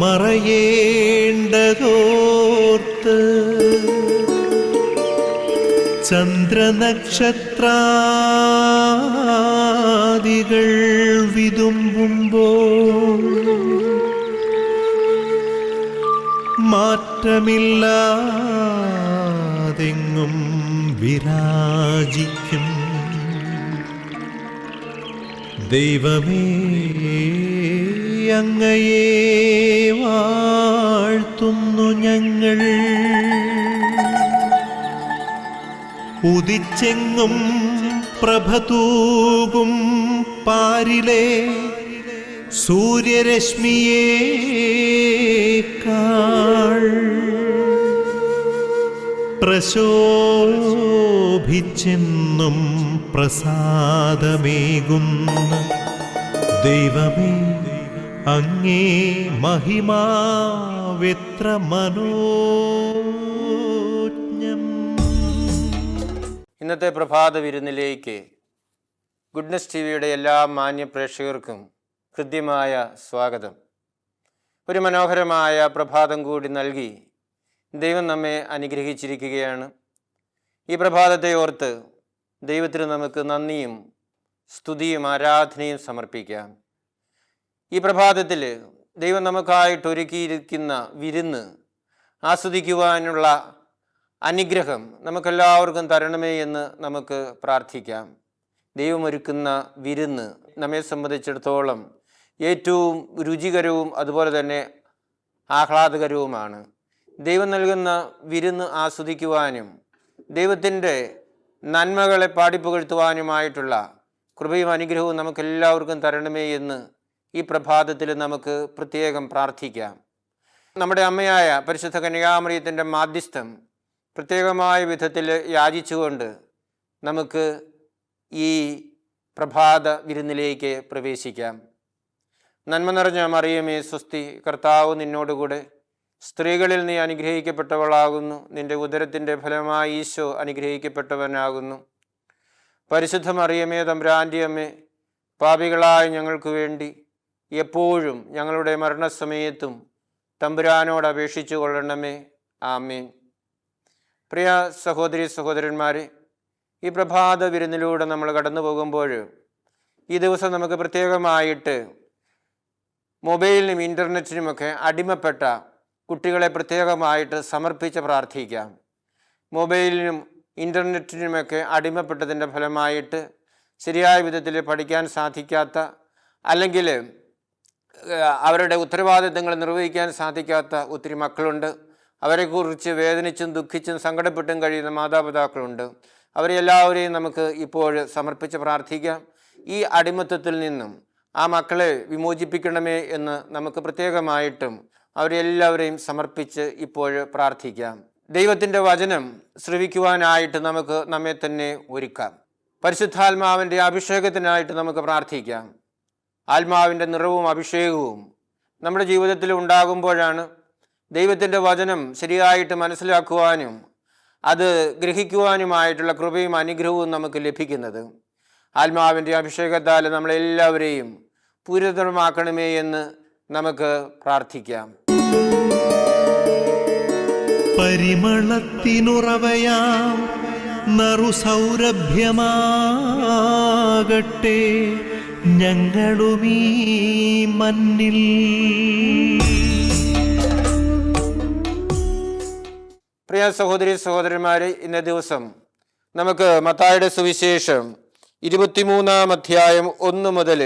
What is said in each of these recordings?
മറയേണ്ടതോർത്ത് ചന്ദ്രനക്ഷത്രാദികൾ വിതുമ്പുമ്പോൾ മാറ്റമില്ലാതെങ്ങും വിരാജിക്കും ദൈവമേ, അങ്ങയെ വാഴ്ത്തുന്നു ഞങ്ങൾ. ഉദിച്ചെങ്ങും പ്രഭതൂകും പാരിലെ സൂര്യരശ്മിയേക്കാൾ പ്രശോഭിച്ചെന്നും പ്രസാദമേകുന്ന ദൈവമേ, അങ്ങേ മഹിമാവെത്ര മനോജ്ഞം. ഇന്നത്തെ പ്രഭാത വിരുന്നിലേക്ക് ഗുഡ്നസ് ടിവിയുടെ എല്ലാ മാന്യ പ്രേക്ഷകർക്കും ഹൃദ്യമായ സ്വാഗതം. ഒരു മനോഹരമായ പ്രഭാതം കൂടി നൽകി ദൈവം നമ്മെ അനുഗ്രഹിച്ചിരിക്കുകയാണ്. ഈ പ്രഭാതത്തെ ഓർത്ത് ദൈവത്തിന് നമുക്ക് നന്ദിയും സ്തുതിയും ആരാധനയും സമർപ്പിക്കാം. ഈ പ്രഭാതത്തിൽ ദൈവം നമുക്കായിട്ട് ഒരുക്കിയിരിക്കുന്ന വിരുന്ന് ആസ്വദിക്കുവാനുള്ള അനുഗ്രഹം നമുക്കെല്ലാവർക്കും തരണമേ എന്ന് നമുക്ക് പ്രാർത്ഥിക്കാം. ദൈവമൊരുക്കുന്ന വിരുന്ന് നമ്മെ സംബന്ധിച്ചിടത്തോളം ഏറ്റവും രുചികരവും അതുപോലെ തന്നെ ആഹ്ലാദകരവുമാണ്. ദൈവം നൽകുന്ന വിരുന്ന് ആസ്വദിക്കുവാനും ദൈവത്തിൻ്റെ നന്മകളെ പാടിപ്പുകഴ്ത്തുവാനുമായിട്ടുള്ള കൃപയും അനുഗ്രഹവും നമുക്കെല്ലാവർക്കും തരണമേ എന്ന് ഈ പ്രഭാതത്തിൽ നമുക്ക് പ്രത്യേകം പ്രാർത്ഥിക്കാം. നമ്മുടെ അമ്മയായ പരിശുദ്ധ കന്യകാമറിയത്തിൻ്റെ മാധ്യസ്ഥം പ്രത്യേകമായ വിധത്തിൽ യാചിച്ചുകൊണ്ട് നമുക്ക് ഈ പ്രഭാത വിരുന്നിലേക്ക് പ്രവേശിക്കാം. നന്മ നിറഞ്ഞ മറിയമേ സ്വസ്തി, കർത്താവ് നിന്നോടുകൂടെ, സ്ത്രീകളിൽ നീ അനുഗ്രഹിക്കപ്പെട്ടവളാകുന്നു. നിന്റെ ഉദരത്തിൻ്റെ ഫലമായി ഈശോ അനുഗ്രഹിക്കപ്പെട്ടവനാകുന്നു. പരിശുദ്ധ മറിയമേ തമ്പുരാൻ്റെ അമ്മേ, പാപികളായ ഞങ്ങൾക്ക് വേണ്ടി എപ്പോഴും ഞങ്ങളുടെ മരണസമയത്തും തമ്പുരാനോട് അപേക്ഷിച്ചു കൊള്ളണമേ. ആമേൻ. പ്രിയ സഹോദരി സഹോദരന്മാരെ, ഈ പ്രഭാത വിരുന്നിലൂടെ നമ്മൾ കടന്നു പോകുമ്പോൾ ഈ ദിവസം നമുക്ക് പ്രത്യേകമായിട്ട് മൊബൈലിനും ഇൻ്റർനെറ്റിനുമൊക്കെ അടിമപ്പെട്ട കുട്ടികളെ പ്രത്യേകമായിട്ട് സമർപ്പിച്ച് പ്രാർത്ഥിക്കാം. മൊബൈലിനും ഇൻ്റർനെറ്റിനുമൊക്കെ അടിമപ്പെട്ടതിൻ്റെ ഫലമായിട്ട് ശരിയായ വിധത്തിൽ പഠിക്കാൻ സാധിക്കാത്ത, അല്ലെങ്കിൽ അവരുടെ ഉത്തരവാദിത്തങ്ങൾ നിർവഹിക്കാൻ സാധിക്കാത്ത ഒത്തിരി മക്കളുണ്ട്. അവരെക്കുറിച്ച് വേദനിച്ചും ദുഃഖിച്ചും സങ്കടപ്പെട്ടും കഴിയുന്ന മാതാപിതാക്കളുണ്ട്. അവരെ എല്ലാവരെയും നമുക്ക് ഇപ്പോൾ സമർപ്പിച്ച് പ്രാർത്ഥിക്കാം. ഈ അടിമത്തത്തിൽ നിന്നും ആ മക്കളെ വിമോചിപ്പിക്കണമേ എന്ന് നമുക്ക് പ്രത്യേകമായിട്ടും അവരെല്ലാവരെയും സമർപ്പിച്ച് ഇപ്പോൾ പ്രാർത്ഥിക്കാം. ദൈവത്തിൻ്റെ വചനം ശ്രവിക്കുവാനായിട്ട് നമുക്ക് നമ്മെ തന്നെ ഒരുക്കാം. പരിശുദ്ധാത്മാവിൻ്റെ അഭിഷേകത്തിനായിട്ട് നമുക്ക് പ്രാർത്ഥിക്കാം. ആത്മാവിൻ്റെ നിറവും അഭിഷേകവും നമ്മുടെ ജീവിതത്തിൽ ഉണ്ടാകുമ്പോഴാണ് ദൈവത്തിൻ്റെ വചനം ശരിയായിട്ട് മനസ്സിലാക്കുവാനും അത് ഗ്രഹിക്കുവാനുമായിട്ടുള്ള കൃപയും അനുഗ്രഹവും നമുക്ക് ലഭിക്കുന്നത്. ആത്മാവിൻ്റെ അഭിഷേകത്താൽ നമ്മളെല്ലാവരെയും പൂരിതമാക്കണമേ എന്ന് നമുക്ക് പ്രാർത്ഥിക്കാം. പരിമളത്തിനുറവയാം നറുസൗരഭ്യമാകട്ടെ ഞങ്ങളുമീ മണ്ണിൽ. പ്രിയ സഹോദരി സഹോദരന്മാരെ, ഇന്നേ ദിവസം നമുക്ക് മത്തായിയുടെ സുവിശേഷം 23-ാം അധ്യായം 1 മുതൽ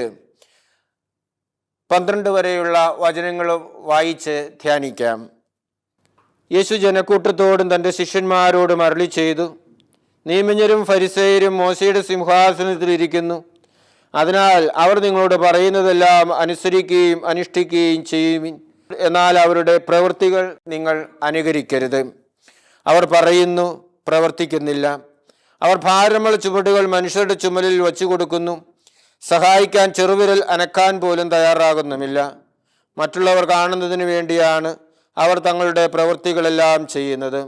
12 വരെയുള്ള വചനങ്ങൾ വായിച്ച് ധ്യാനിക്കാം. യേശു ജനക്കൂട്ടത്തോടും തൻ്റെ ശിഷ്യന്മാരോടും അരുളി ചെയ്തു, നിയമജ്ഞരും ഫരിസേയരും മോശയുടെ സിംഹാസനത്തിലിരിക്കുന്നു. അതിനാൽ അവർ നിങ്ങളോട് പറയുന്നതെല്ലാം അനുസരിക്കുകയും അനുഷ്ഠിക്കുകയും ചെയ്യുവിൻ. എന്നാൽ അവരുടെ പ്രവൃത്തികൾ നിങ്ങൾ അനുകരിക്കരുത്. അവർ പറയുന്നു, പ്രവർത്തിക്കുന്നില്ല. അവർ ഭാരമുള്ള ചുമടുകൾ മനുഷ്യരുടെ ചുമലിൽ വച്ചു കൊടുക്കുന്നു, സഹായിക്കാൻ ചെറുവിരൽ അനക്കാൻ പോലും തയ്യാറാകുന്നുമില്ല. മറ്റുള്ളവർ കാണുന്നതിന് വേണ്ടിയാണ് അവർ തങ്ങളുടെ പ്രവൃത്തികളെല്ലാം ചെയ്യുന്നത്.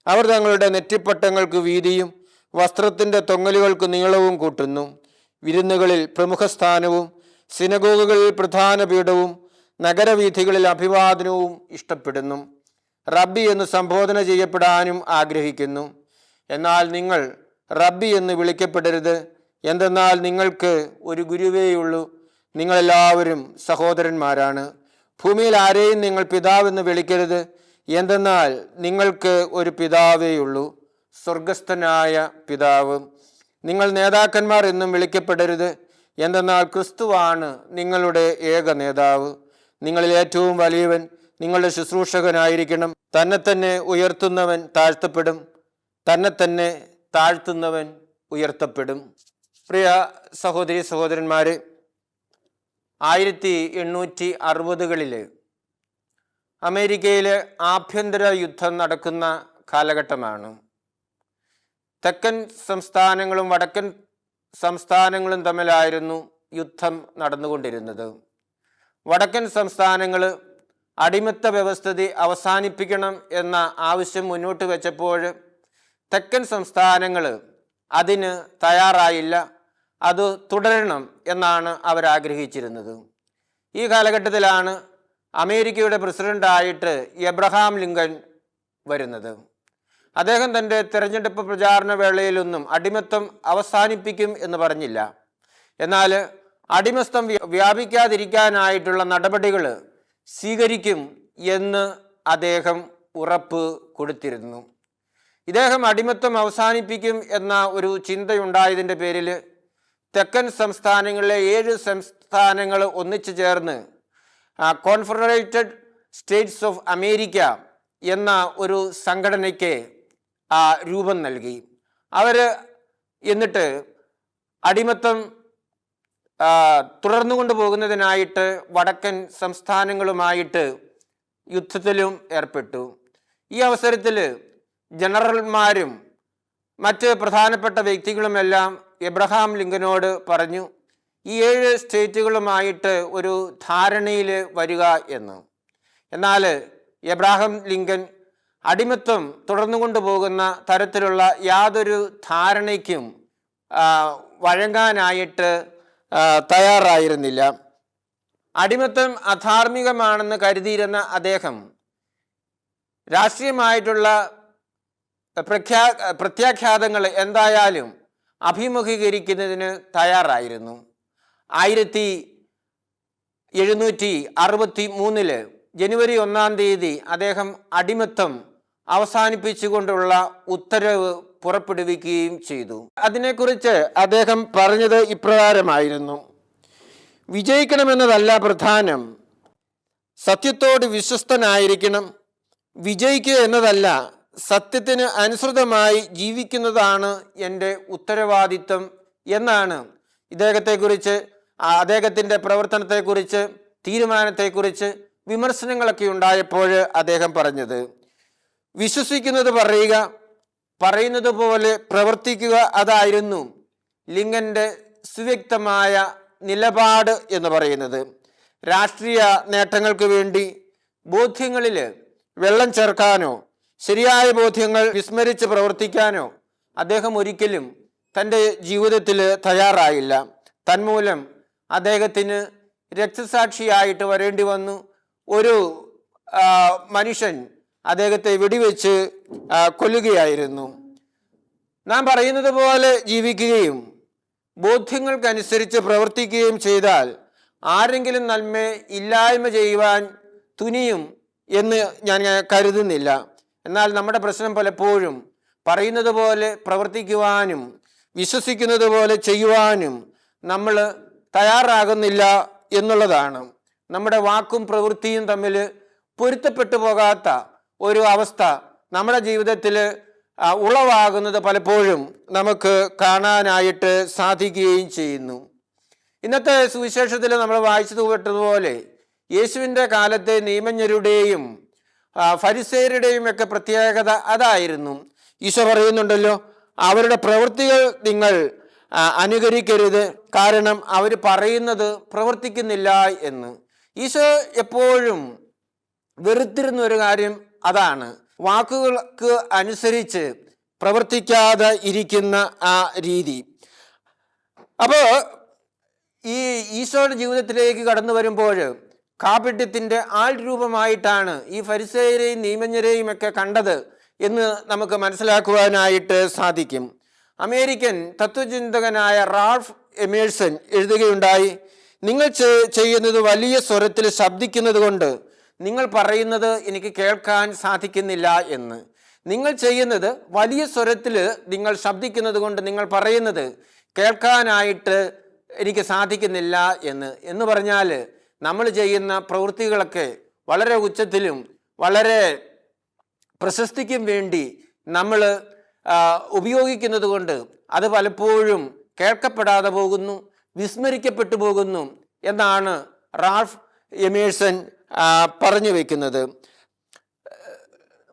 അവർ തങ്ങളുടെ നെറ്റിപ്പട്ടങ്ങൾക്ക് വീതിയും വസ്ത്രത്തിൻ്റെ തൊങ്ങലുകൾക്ക് നീളവും കൂട്ടുന്നു. വിരുന്നുകളിൽ പ്രമുഖ സ്ഥാനവും സിനഗോഗുകളിൽ പ്രധാന പീഠവും നഗരവീഥികളിൽ അഭിവാദനവും ഇഷ്ടപ്പെടുന്നു. റബ്ബി എന്ന് സംബോധന ചെയ്യപ്പെടാനും ആഗ്രഹിക്കുന്നു. എന്നാൽ നിങ്ങൾ റബ്ബി എന്ന് വിളിക്കപ്പെടരുത്. എന്തെന്നാൽ നിങ്ങൾക്ക് ഒരു ഗുരുവേയുള്ളൂ. നിങ്ങളെല്ലാവരും സഹോദരന്മാരാണ്. ഭൂമിയിൽ ആരെയും നിങ്ങൾ പിതാവെന്ന് വിളിക്കരുത്. എന്തെന്നാൽ നിങ്ങൾക്ക് ഒരു പിതാവേയുള്ളൂ, സ്വർഗസ്ഥനായ പിതാവ്. നിങ്ങൾ നേതാക്കന്മാർ എന്നും വിളിക്കപ്പെടരുത്. എന്തെന്നാൽ ക്രിസ്തുവാണ് നിങ്ങളുടെ ഏക നേതാവ്. നിങ്ങളിൽ ഏറ്റവും വലിയവൻ നിങ്ങളുടെ ശുശ്രൂഷകനായിരിക്കണം. തന്നെ തന്നെ ഉയർത്തുന്നവൻ താഴ്ത്തപ്പെടും, തന്നെ തന്നെ താഴ്ത്തുന്നവൻ ഉയർത്തപ്പെടും. പ്രിയ സഹോദരി സഹോദരന്മാരെ, 1860കളിൽ അമേരിക്കയിൽ ആഭ്യന്തര യുദ്ധം നടക്കുന്ന കാലഘട്ടമാണ്. തെക്കൻ സംസ്ഥാനങ്ങളും വടക്കൻ സംസ്ഥാനങ്ങളും തമ്മിലായിരുന്നു യുദ്ധം നടന്നുകൊണ്ടിരുന്നത്. വടക്കൻ സംസ്ഥാനങ്ങൾ അടിമത്ത വ്യവസ്ഥിതി അവസാനിപ്പിക്കണം എന്ന ആവശ്യം മുന്നോട്ട് വെച്ചപ്പോൾ തെക്കൻ സംസ്ഥാനങ്ങൾ അതിന് തയ്യാറായില്ല. അത് തുടരണം എന്നാണ് അവരാഗ്രഹിച്ചിരുന്നത്. ഈ കാലഘട്ടത്തിലാണ് അമേരിക്കയുടെ പ്രസിഡൻ്റായിട്ട് എബ്രഹാം ലിങ്കൻ വരുന്നത്. അദ്ദേഹം തൻ്റെ തിരഞ്ഞെടുപ്പ് പ്രചാരണ വേളയിലൊന്നും അടിമത്തം അവസാനിപ്പിക്കും എന്ന് പറഞ്ഞില്ല. എന്നാൽ അടിമത്തം വ്യാപിക്കാതിരിക്കാനായിട്ടുള്ള നടപടികൾ സ്വീകരിക്കും എന്ന് അദ്ദേഹം ഉറപ്പ് കൊടുത്തിരുന്നു. ഇദ്ദേഹം അടിമത്തം അവസാനിപ്പിക്കും എന്ന ഒരു ചിന്തയുണ്ടായതിൻ്റെ പേരിൽ തെക്കൻ സംസ്ഥാനങ്ങളിലെ 7 സംസ്ഥാനങ്ങൾ ഒന്നിച്ചു ചേർന്ന് കോൺഫെഡറേറ്റഡ് സ്റ്റേറ്റ്സ് ഓഫ് അമേരിക്ക എന്ന ഒരു സംഘടനയ്ക്ക് രൂപം നൽകി. അവർ എന്നിട്ട് അടിമത്തം തുടർന്നുകൊണ്ട് പോകുന്നതിനായിട്ട് വടക്കൻ സംസ്ഥാനങ്ങളുമായിട്ട് യുദ്ധത്തിലും ഏർപ്പെട്ടു. ഈ അവസരത്തിൽ ജനറൽമാരും മറ്റ് പ്രധാനപ്പെട്ട വ്യക്തികളുമെല്ലാം എബ്രഹാം ലിങ്കനോട് പറഞ്ഞു, ഈ 7 സ്റ്റേറ്റുകളുമായിട്ട് ഒരു ധാരണയിൽ വരിക എന്ന്. എന്നാൽ എബ്രഹാം ലിങ്കൻ അടിമത്തം തുടർന്നുകൊണ്ട് പോകുന്ന തരത്തിലുള്ള യാതൊരു ധാരണയ്ക്കും വഴങ്ങാനായിട്ട് തയ്യാറായിരുന്നില്ല. അടിമത്തം അധാർമികമാണെന്ന് കരുതിയിരുന്ന അദ്ദേഹം രാഷ്ട്രീയമായിട്ടുള്ള പ്രത്യാഘാതങ്ങൾ എന്തായാലും അഭിമുഖീകരിക്കുന്നതിന് തയ്യാറായിരുന്നു. 1763 ജനുവരി 1-ാം തീയതി അദ്ദേഹം അടിമത്തം അവസാനിപ്പിച്ചുകൊണ്ടുള്ള ഉത്തരവ് പുറപ്പെടുവിക്കുകയും ചെയ്തു. അതിനെക്കുറിച്ച് അദ്ദേഹം പറഞ്ഞത് ഇപ്രകാരമായിരുന്നു: വിജയിക്കണമെന്നതല്ല പ്രധാനം, സത്യത്തോട് വിശ്വസ്തനായിരിക്കണം. വിജയിക്കുക എന്നതല്ല, സത്യത്തിന് അനുസൃതമായി ജീവിക്കുന്നതാണ് എൻ്റെ ഉത്തരവാദിത്വം എന്നാണ് ഇദ്ദേഹത്തെക്കുറിച്ച്, അദ്ദേഹത്തിൻ്റെ പ്രവർത്തനത്തെക്കുറിച്ച്, തീരുമാനത്തെക്കുറിച്ച് വിമർശനങ്ങളൊക്കെ ഉണ്ടായപ്പോൾ അദ്ദേഹം പറഞ്ഞത്. വിശ്വസിക്കുന്നത് പറയുക, പറയുന്നത് പോലെ പ്രവർത്തിക്കുക, അതായിരുന്നു ലിങ്കൻ്റെ സുവ്യക്തമായ നിലപാട് എന്ന് പറയുന്നത്. രാഷ്ട്രീയ നേട്ടങ്ങൾക്ക് വേണ്ടി ബോധ്യങ്ങളിൽ വെള്ളം ചേർക്കാനോ ശരിയായ ബോധ്യങ്ങൾ വിസ്മരിച്ച് പ്രവർത്തിക്കാനോ അദ്ദേഹം ഒരിക്കലും തൻ്റെ ജീവിതത്തിൽ തയ്യാറായില്ല. തന്മൂലം അദ്ദേഹത്തിന് രക്തസാക്ഷിയായിട്ട് വരേണ്ടി വന്നു. ഒരു മനുഷ്യൻ അദ്ദേഹത്തെ വെടിവെച്ച് കൊല്ലുകയായിരുന്നു. നാം പറയുന്നത് പോലെ ജീവിക്കുകയും ബോധ്യങ്ങൾക്കനുസരിച്ച് പ്രവർത്തിക്കുകയും ചെയ്താൽ ആരെങ്കിലും നന്മ ഇല്ലായ്മ ചെയ്യുവാൻ തുനിയും എന്ന് ഞാൻ കരുതുന്നില്ല. എന്നാൽ നമ്മുടെ പ്രശ്നം പലപ്പോഴും പറയുന്നത് പോലെ പ്രവർത്തിക്കുവാനും വിശ്വസിക്കുന്നത് പോലെ ചെയ്യുവാനും നമ്മൾ തയ്യാറാകുന്നില്ല എന്നുള്ളതാണ്. നമ്മുടെ വാക്കും പ്രവൃത്തിയും തമ്മിൽ പൊരുത്തപ്പെട്ടു പോകാത്ത ഒരു അവസ്ഥ നമ്മുടെ ജീവിതത്തിൽ ഉളവാകുന്നത് പലപ്പോഴും നമുക്ക് കാണാനായിട്ട് സാധിക്കുകയും ചെയ്യുന്നു. ഇന്നത്തെ സുവിശേഷത്തിൽ നമ്മൾ വായിച്ചു കേട്ടതുപോലെ യേശുവിൻ്റെ കാലത്തെ നിയമജ്ഞരുടെയും ഫരിസേയരുടെയും ഒക്കെ പ്രത്യേകത അതായിരുന്നു. ഈശോ പറയുന്നുണ്ടല്ലോ, അവരുടെ പ്രവൃത്തികൾ നിങ്ങൾ അനുകരിക്കരുത്, കാരണം അവർ പറയുന്നത് പ്രവർത്തിക്കുന്നില്ല എന്ന്. ഈശോ എപ്പോഴും വെറുത്തിരുന്ന ഒരു കാര്യം അതാണ്, വാക്കുകൾക്ക് അനുസരിച്ച് പ്രവർത്തിക്കാതെ ഇരിക്കുന്ന ആ രീതി. അപ്പോൾ ഈ ഈശോയുടെ ജീവിതത്തിലേക്ക് കടന്നു വരുമ്പോൾ കാപട്യത്തിൻ്റെ ആൾ രൂപമായിട്ടാണ് ഈ ഫരിസേയരെയും നിയമജ്ഞരെയും ഒക്കെ കണ്ടത് എന്ന് നമുക്ക് മനസ്സിലാക്കുവാനായിട്ട് സാധിക്കും. അമേരിക്കൻ തത്വചിന്തകനായ റാൾഫ് എമേഴ്സൺ എഴുതുകയുണ്ടായി, നിങ്ങൾ ചെയ്യുന്നത് വലിയ സ്വരത്തിൽ ശബ്ദിക്കുന്നത് കൊണ്ട് നിങ്ങൾ പറയുന്നത് എനിക്ക് കേൾക്കാൻ സാധിക്കുന്നില്ല എന്ന്. നിങ്ങൾ ചെയ്യുന്നത് വലിയ സ്വരത്തിൽ നിങ്ങൾ ശബ്ദിക്കുന്നത് കൊണ്ട് നിങ്ങൾ പറയുന്നത് കേൾക്കാനായിട്ട് എനിക്ക് സാധിക്കുന്നില്ല എന്ന് പറഞ്ഞാൽ നമ്മൾ ചെയ്യുന്ന പ്രവൃത്തികളൊക്കെ വളരെ ഉച്ചത്തിലും വളരെ പ്രശസ്തിക്കും വേണ്ടി നമ്മൾ ഉപയോഗിക്കുന്നത് കൊണ്ട് അത് പലപ്പോഴും കേൾക്കപ്പെടാതെ പോകുന്നു, വിസ്മരിക്കപ്പെട്ടു പോകുന്നു എന്നാണ് റാൾഫ് എമേഴ്സൺ പറഞ്ഞു വയ്ക്കുന്നത്.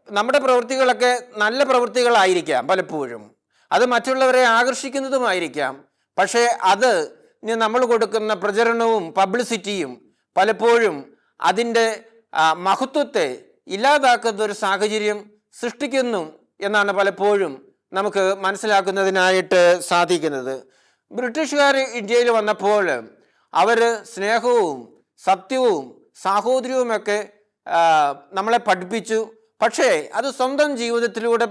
നമ്മുടെ പ്രവൃത്തികളൊക്കെ നല്ല പ്രവൃത്തികളായിരിക്കാം, പലപ്പോഴും അത് മറ്റുള്ളവരെ ആകർഷിക്കുന്നതുമായിരിക്കാം. പക്ഷേ അത് നമ്മൾ കൊടുക്കുന്ന പ്രചരണവും പബ്ലിസിറ്റിയും പലപ്പോഴും അതിൻ്റെ മഹത്വത്തെ ഇല്ലാതാക്കുന്ന ഒരു സാഹചര്യം സൃഷ്ടിക്കുന്നു എന്നാണ് പലപ്പോഴും നമുക്ക് മനസ്സിലാക്കുന്നതിനായിട്ട് സാധിക്കുന്നത്. ബ്രിട്ടീഷുകാർ ഇന്ത്യയിൽ വന്നപ്പോൾ അവർ സ്നേഹവും സത്യവും സാഹോദര്യവുമൊക്കെ നമ്മളെ പഠിപ്പിച്ചു. പക്ഷേ അത് സ്വന്തം ജീവിതത്തിലൂടെ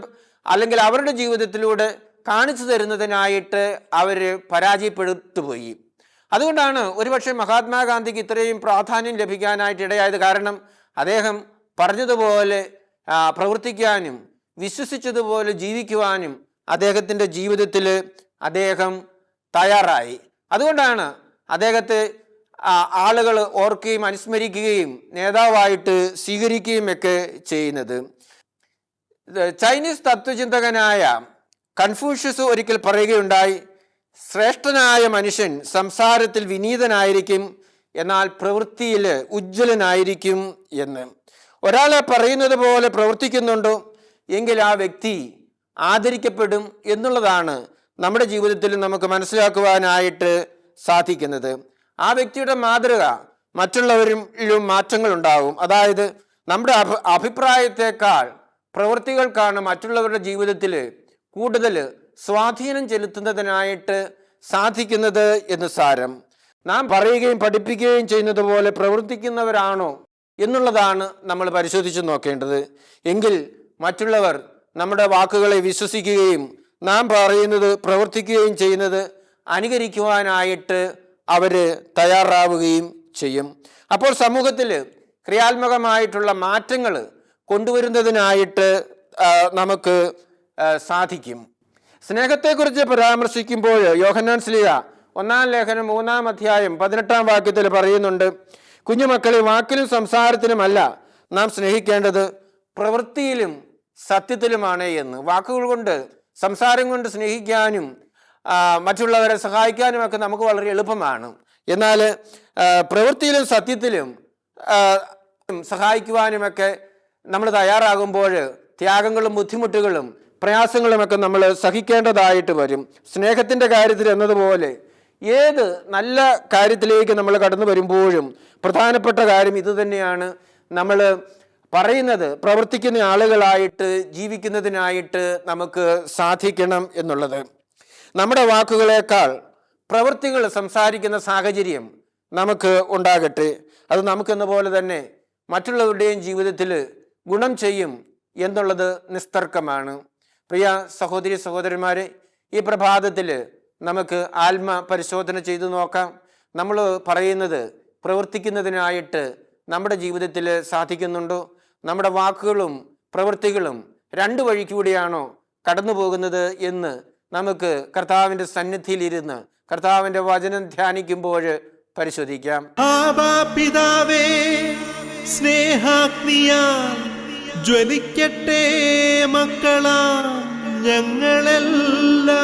അല്ലെങ്കിൽ അവരുടെ ജീവിതത്തിലൂടെ കാണിച്ചു തരുന്നതിനായിട്ട് അവർ പരാജയപ്പെട്ടു പോയി. അതുകൊണ്ടാണ് ഒരുപക്ഷെ മഹാത്മാഗാന്ധിക്ക് ഇത്രയും പ്രാധാന്യം ലഭിക്കാനായിട്ട് ഇടയായത്. കാരണം അദ്ദേഹം പറഞ്ഞതുപോലെ പ്രവർത്തിക്കാനും വിശ്വസിച്ചതുപോലെ ജീവിക്കുവാനും അദ്ദേഹത്തിൻ്റെ ജീവിതത്തിൽ അദ്ദേഹം തയ്യാറായി. അതുകൊണ്ടാണ് അദ്ദേഹത്തെ ആളുകൾ ഓർക്കുകയും അനുസ്മരിക്കുകയും നേതാവായിട്ട് സ്വീകരിക്കുകയും ഒക്കെ ചെയ്യുന്നത്. ചൈനീസ് തത്വചിന്തകനായ കൺഫ്യൂഷ്യസ് ഒരിക്കൽ പറയുകയുണ്ടായി, ശ്രേഷ്ഠനായ മനുഷ്യൻ സംസാരത്തിൽ വിനീതനായിരിക്കും, എന്നാൽ പ്രവൃത്തിയിൽ ഉജ്ജ്വലനായിരിക്കും എന്ന്. ഒരാളെ പറയുന്നത് പോലെ പ്രവർത്തിക്കുന്നുണ്ടോ എങ്കിൽ ആ വ്യക്തി ആദരിക്കപ്പെടും എന്നുള്ളതാണ് നമ്മുടെ ജീവിതത്തിൽ നമുക്ക് മനസ്സിലാക്കുവാനായിട്ട് സാധിക്കുന്നത്. ആ വ്യക്തിയുടെ മാതൃക മറ്റുള്ളവരിലും മാറ്റങ്ങൾ ഉണ്ടാകും. അതായത് നമ്മുടെ അഭിപ്രായത്തെക്കാൾ പ്രവൃത്തികൾക്കാണ് മറ്റുള്ളവരുടെ ജീവിതത്തിൽ കൂടുതൽ സ്വാധീനം ചെലുത്തുന്നതിനായിട്ട് സാധിക്കുന്നത് എന്ന് സാരം. നാം പറയുകയും പഠിപ്പിക്കുകയും ചെയ്യുന്നത് പോലെ പ്രവർത്തിക്കുന്നവരാണോ എന്നുള്ളതാണ് നമ്മൾ പരിശോധിച്ച് നോക്കേണ്ടത്. എങ്കിൽ മറ്റുള്ളവർ നമ്മുടെ വാക്കുകളെ വിശ്വസിക്കുകയും നാം പറയുന്നത് പ്രവർത്തിക്കുകയും ചെയ്യുന്നത് അനുകരിക്കുവാനായിട്ട് അവർ തയ്യാറാവുകയും ചെയ്യും. അപ്പോൾ സമൂഹത്തിൽ ക്രിയാത്മകമായിട്ടുള്ള മാറ്റങ്ങൾ കൊണ്ടുവരുന്നതിനായിട്ട് നമുക്ക് സാധിക്കും. സ്നേഹത്തെക്കുറിച്ച് പരാമർശിക്കുമ്പോൾ യോഹന്നാൻ ശ്ലീഹ 1-ാം ലേഖനം 3-ാം അധ്യായം 18-ാം വാക്യത്തിൽ പറയുന്നുണ്ട്, കുഞ്ഞുമക്കളെ, വാക്കിലും സംസാരത്തിലുമല്ല നാം സ്നേഹിക്കേണ്ടത്, പ്രവൃത്തിയിലും സത്യത്തിലുമാണ് എന്ന്. വാക്കുകൾ കൊണ്ട് സംസാരം കൊണ്ട് സ്നേഹിക്കാനും മറ്റുള്ളവരെ സഹായിക്കാനും ഒക്കെ നമുക്ക് വളരെ എളുപ്പമാണ്. എന്നാൽ പ്രവൃത്തിയിലും സത്യത്തിലും സഹായിക്കുവാനുമൊക്കെ നമ്മൾ തയ്യാറാകുമ്പോൾ ത്യാഗങ്ങളും ബുദ്ധിമുട്ടുകളും പ്രയാസങ്ങളുമൊക്കെ നമ്മൾ സഹിക്കേണ്ടതായിട്ട് വരും. സ്നേഹത്തിൻ്റെ കാര്യത്തിൽ എന്നതുപോലെ ഏത് നല്ല കാര്യത്തിലേക്ക് നമ്മൾ കടന്നു വരുമ്പോഴും പ്രധാനപ്പെട്ട കാര്യം ഇതുതന്നെയാണ്. നമ്മൾ പറയുന്നത് പ്രവർത്തിക്കുന്ന ആളുകളായിട്ട് ജീവിക്കുന്നതിനായിട്ട് നമുക്ക് സാധിക്കണം എന്നുള്ളത്. നമ്മുടെ വാക്കുകളേക്കാൾ പ്രവൃത്തികൾ സംസാരിക്കുന്ന സാഹചര്യം നമുക്ക് ഉണ്ടാകട്ടെ. അത് നമുക്കെന്ന പോലെ തന്നെ മറ്റുള്ളവരുടെയും ജീവിതത്തിൽ ഗുണം ചെയ്യും എന്നുള്ളത് നിസ്തർക്കമാണ്. പ്രിയ സഹോദരി സഹോദരന്മാരെ, ഈ പ്രഭാതത്തിൽ നമുക്ക് ആത്മ പരിശോധന ചെയ്തു നോക്കാം. നമ്മൾ പറയുന്നത് പ്രവർത്തിക്കുന്നതിനായിട്ട് നമ്മുടെ ജീവിതത്തിൽ സാധിക്കുന്നുണ്ടോ? നമ്മുടെ വാക്കുകളും പ്രവൃത്തികളും രണ്ട് വഴിക്കൂടിയാണോ കടന്നു പോകുന്നത് എന്ന് നമുക്ക് കർത്താവിൻ്റെ സന്നിധിയിലിരുന്ന് കർത്താവിൻ്റെ വചനം ധ്യാനിക്കുമ്പോൾ പരിശോധിക്കാം. പിതാവേ, സ്നേഹാഗ്നിയാൽ ജ്വലിക്കട്ടെ മക്കളാ ഞങ്ങളെല്ലാം.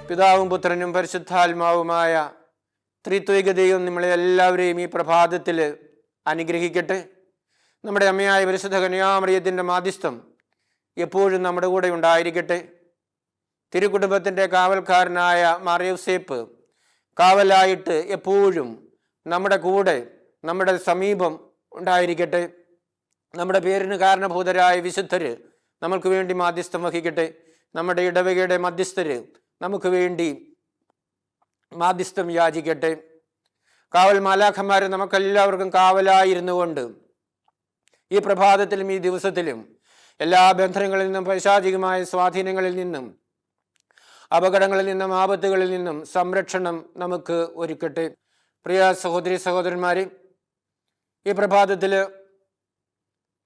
പിതാവും പുത്രനും പരിശുദ്ധാത്മാവുമായ ത്രിത്വൈക ദൈവം നമ്മളെ എല്ലാവരെയും ഈ പ്രഭാതത്തിൽ അനുഗ്രഹിക്കട്ടെ. നമ്മുടെ അമ്മയായ പരിശുദ്ധ കന്യാമറിയത്തിൻ്റെ മാധ്യസ്ഥം എപ്പോഴും നമ്മുടെ കൂടെ ഉണ്ടായിരിക്കട്ടെ. തിരുക്കുടുംബത്തിൻ്റെ കാവൽക്കാരനായ മാർ യൗസേപ്പ് കാവലായിട്ട് എപ്പോഴും നമ്മുടെ കൂടെ, നമ്മുടെ സമീപം ഉണ്ടായിരിക്കട്ടെ. നമ്മുടെ പേരിന് കാരണഭൂതരായ വിശുദ്ധര് നമുക്ക് വേണ്ടി മാധ്യസ്ഥം വഹിക്കട്ടെ. നമ്മുടെ ഇടവകയുടെ മധ്യസ്ഥര് നമുക്ക് വേണ്ടി മാധ്യസ്ഥം യാചിക്കട്ടെ. കാവൽ മാലാഖമാർ നമുക്കെല്ലാവർക്കും കാവലായിരുന്നു കൊണ്ട് ഈ പ്രഭാതത്തിലും ഈ ദിവസത്തിലും എല്ലാ ബന്ധനങ്ങളിൽ നിന്നും, പൈശാചികമായ സ്വാധീനങ്ങളിൽ നിന്നും, അപകടങ്ങളിൽ നിന്നും, ആപത്തുകളിൽ നിന്നും സംരക്ഷണം നമുക്ക് ഒരുക്കട്ടെ. പ്രിയ സഹോദരി സഹോദരന്മാരെ, ഈ പ്രഭാതത്തിൽ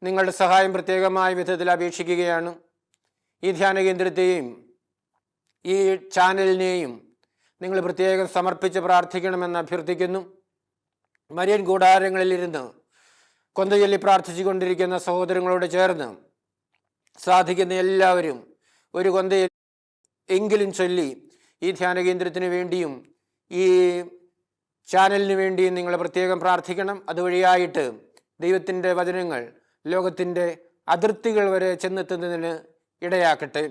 നിങ്ങളുടെ സഹായം പ്രത്യേകമായ വിധത്തിൽ അപേക്ഷിക്കുകയാണ്. ഈ ധ്യാന കേന്ദ്രത്തെയും ഈ ചാനലിനെയും നിങ്ങൾ പ്രത്യേകം സമർപ്പിച്ച് പ്രാർത്ഥിക്കണമെന്ന് അഭ്യർത്ഥിക്കുന്നു. മരിയൻ കൂടാരങ്ങളിലിരുന്ന് കൊന്ത ചൊല്ലി പ്രാർത്ഥിച്ചുകൊണ്ടിരിക്കുന്ന സഹോദരങ്ങളോട് ചേർന്ന് സാധിക്കുന്ന എല്ലാവരും ഒരു കൊന്ത എങ്കിലും ചൊല്ലി ഈ ധ്യാന കേന്ദ്രത്തിന് വേണ്ടിയും ഈ ചാനലിന് വേണ്ടിയും നിങ്ങൾ പ്രത്യേകം പ്രാർത്ഥിക്കണം. അതുവഴിയായിട്ട് ദൈവത്തിൻ്റെ വചനങ്ങൾ ലോകത്തിൻ്റെ അതിർത്തികൾ വരെ ചെന്നെത്തുന്നതിന് ഇടയാക്കട്ടെ.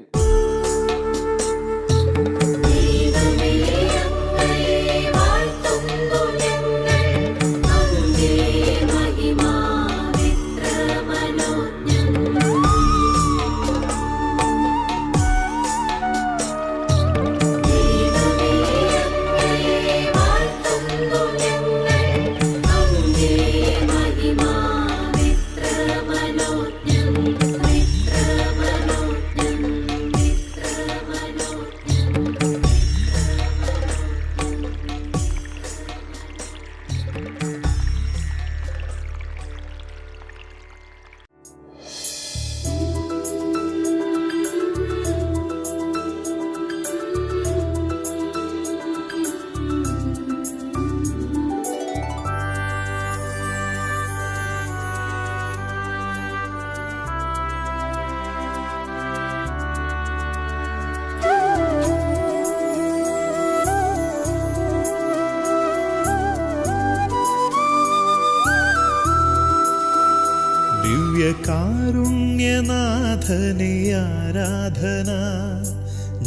കാരുണ്യനാഥനെ ആരാധന,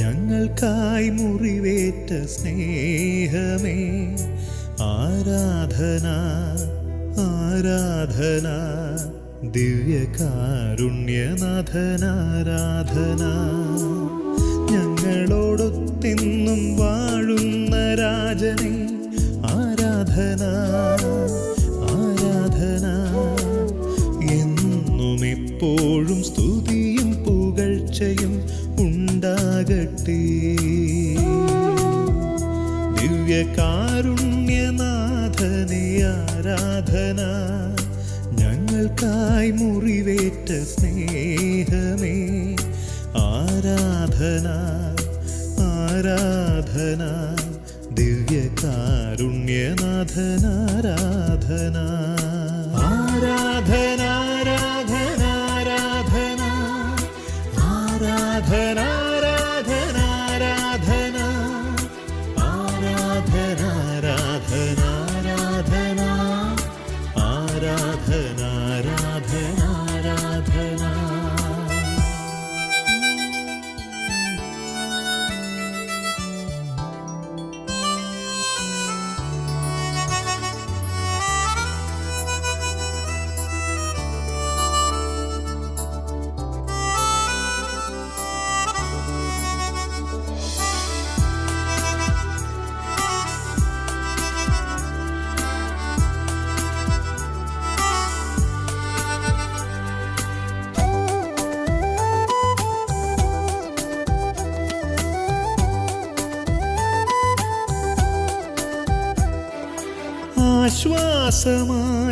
ഞങ്ങൾക്കായി മുറിവേറ്റ സ്നേഹമേ ആരാധന, ആരാധന. ദിവ്യകാരുണ്യനാഥനാരാധന, ഞങ്ങളോടൊത്തെന്നും വാഴുന്ന രാജനെ ആരാധന, ആരാധന. എപ്പോഴും സ്തുതിയും പുകഴ്ചയും ഉണ്ടാകട്ടെ. ദിവ്യകാരുണ്യനാഥനെ ആരാധന, ഞങ്ങൾക്കായി മുറിവേറ്റ സ്നേഹമേ ആരാധന, ആരാധന. ദിവ്യകാരുണ്യനാഥനാരാധന, ആരാധന, ആരാധന, ആരാധന, ആരാധന, ആരാധന, ആരാധന, ആരാധന, ആരാധന, ആരാധന, ആരാധന, ആരാധന.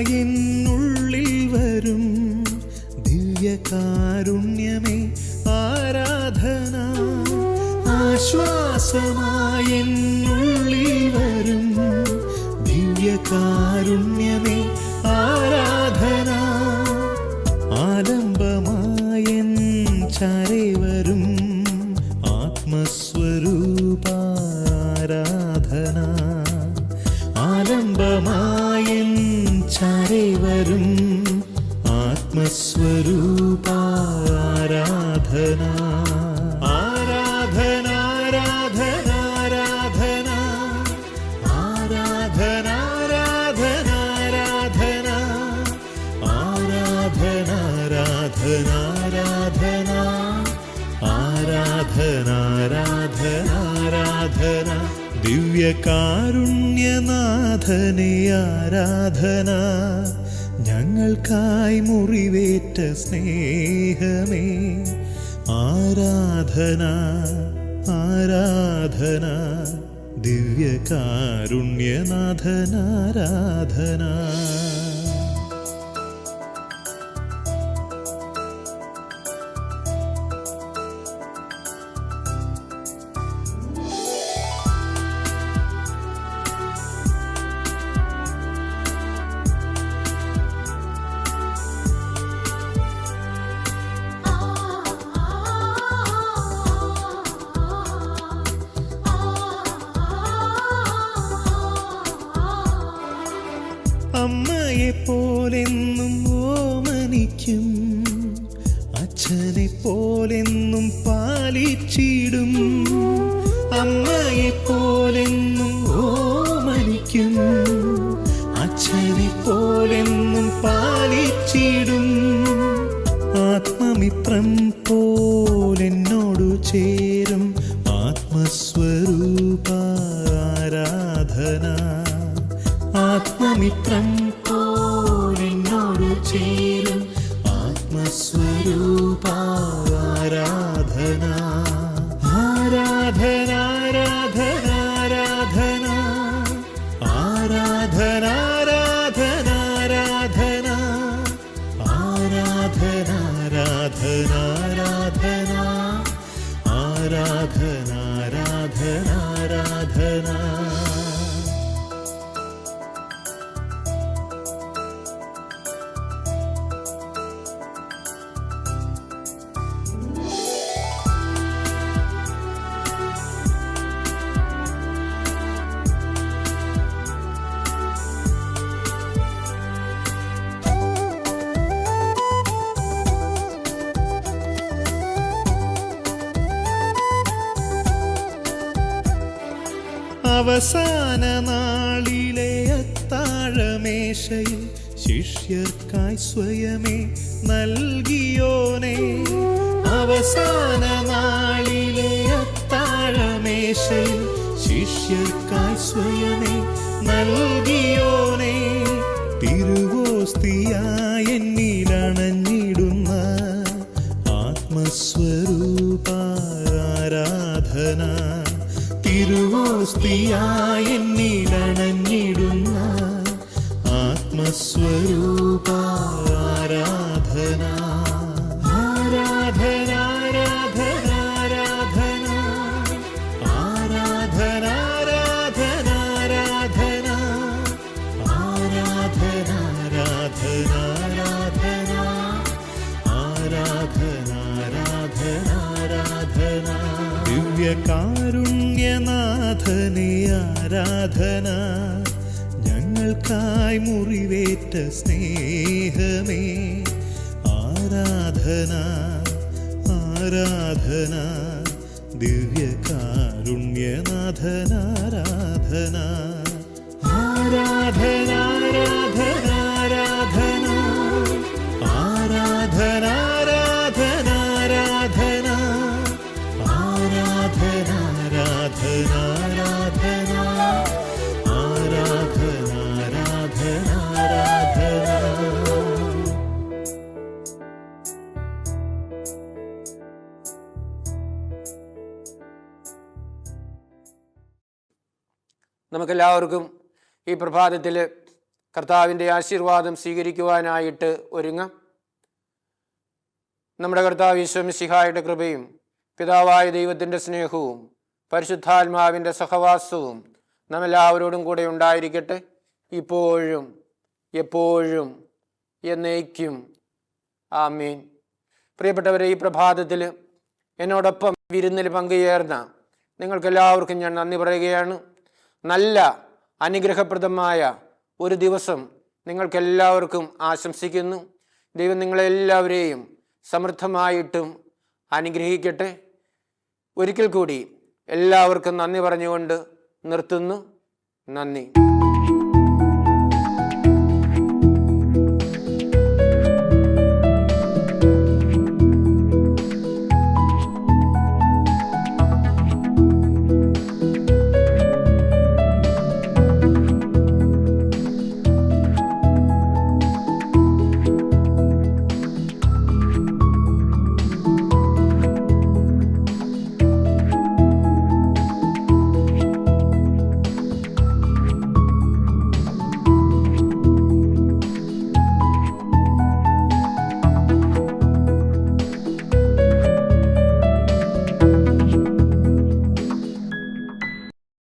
ആശ്വാസമായെന്നുള്ളിൽ വരും ദിവ്യകാരുണ്യമേ ആരാധന, ആശ്വാസമായെന്നുള്ളിൽ വരും ദിവ്യകാരുണ്യമേ ആരാധന. ആലംബമായൻ ചാരേ വരും ആത്മസ്വരൂപ ആരാധന, ആലംബമായൻ ചാരേ വരും ആത്മസ്വരൂപ ആരാധന, ആരാധന, ആരാധന, ആരാധന, ആരാധന, ആരാധന, ആരാധന, ആരാധന, ആരാധന, ആരാധന. ആരാധന ആരാധന ദിവ്യകാരുണ്യനാഥനെ ആരാധന ഞങ്ങൾക്കായി മുറിവേറ്റ സ്നേഹമേ ആരാധന ആരാധന ദിവ്യകാരുണ്യനാഥനാരാധന അമ്മയെ പോലെന്നും ഓമനിക്കും അച്ഛനെ പോലെന്നും പാലിച്ചിടും അമ്മയെ പോലെന്നും ഓമനിക്കും അച്ഛനെ പോലെന്നും പാലിച്ചിടും ആത്മമിത്രം പോലെന്നോടു ചേരും ആത്മസ്വരൂപ ആരാധന ആത്മമിത്രം പോലെന്നോടു ചേരും ആത്മസ്വരൂപ ആരാധന ആരാധന ആരാധന ആരാധന ആരാധന ആരാധന ആരാധന ആരാധന ആരാധന ആരാധന ആരാധന അവസാന നാളിലെ അത്താഴമേശയിൽ ശിഷ്യർക്കായി സ്വയമേ നൽകിയോനെ അവസാന നാളിലെ അത്താഴമേശയിൽ ശിഷ്യർക്കായി സ്വയമേ നൽകിയോനെ തിരുവോസ്തിയായി എന്നിലണഞ്ഞിടുന്ന ആത്മസ്വരൂപ ആരാധന തിരുവോസ്തിയായി എന്നിലണഞ്ഞിടുന്ന ആത്മസ്വരൂപ ആരാധന ആരാധന ആരാധന ആരാധന ആരാധന ആരാധന ആരാധന ആരാധന ആരാധന ആരാധന ദിവ്യകാരുണ്യനാഥനെ ആരാധന ഞങ്ങൾക്കായി മുറിവേറ്റ സ്നേഹമേ ആരാധന ആരാധന ദിവ്യകാരുണ്യനാഥനാരാധന ആരാധന ആരാധന ആരാധന ആരാധന ആരാധന ആരാധന ആരാധന ആരാധന ആരാധന ആരാധന നമുക്കെല്ലാവർക്കും ഈ പ്രഭാതത്തിൽ കർത്താവിൻ്റെ ആശീർവാദം സ്വീകരിക്കുവാനായിട്ട് ഒരുങ്ങാം. നമ്മുടെ കർത്താവ് ഈശോ മിശിഹായുടെ കൃപയും പിതാവായ ദൈവത്തിൻ്റെ സ്നേഹവും പരിശുദ്ധാത്മാവിൻ്റെ സഹവാസവും നമ്മെല്ലാവരോടും കൂടെ ഉണ്ടായിരിക്കട്ടെ, ഇപ്പോഴും എപ്പോഴും എന്നേക്കും. ആമേൻ. പ്രിയപ്പെട്ടവരെ, ഈ പ്രഭാതത്തിൽ എന്നോടൊപ്പം വിരുന്നിൽ പങ്കുചേർന്ന നിങ്ങൾക്കെല്ലാവർക്കും ഞാൻ നന്ദി പറയുകയാണ്. നല്ല അനുഗ്രഹപ്രദമായ ഒരു ദിവസം നിങ്ങൾക്കെല്ലാവർക്കും ആശംസിക്കുന്നു. ദൈവം നിങ്ങളെല്ലാവരെയും സമൃദ്ധമായിട്ടും അനുഗ്രഹിക്കട്ടെ. ഒരിക്കൽ കൂടി എല്ലാവർക്കും നന്ദി പറഞ്ഞുകൊണ്ട് നിർത്തുന്നു. നന്ദി.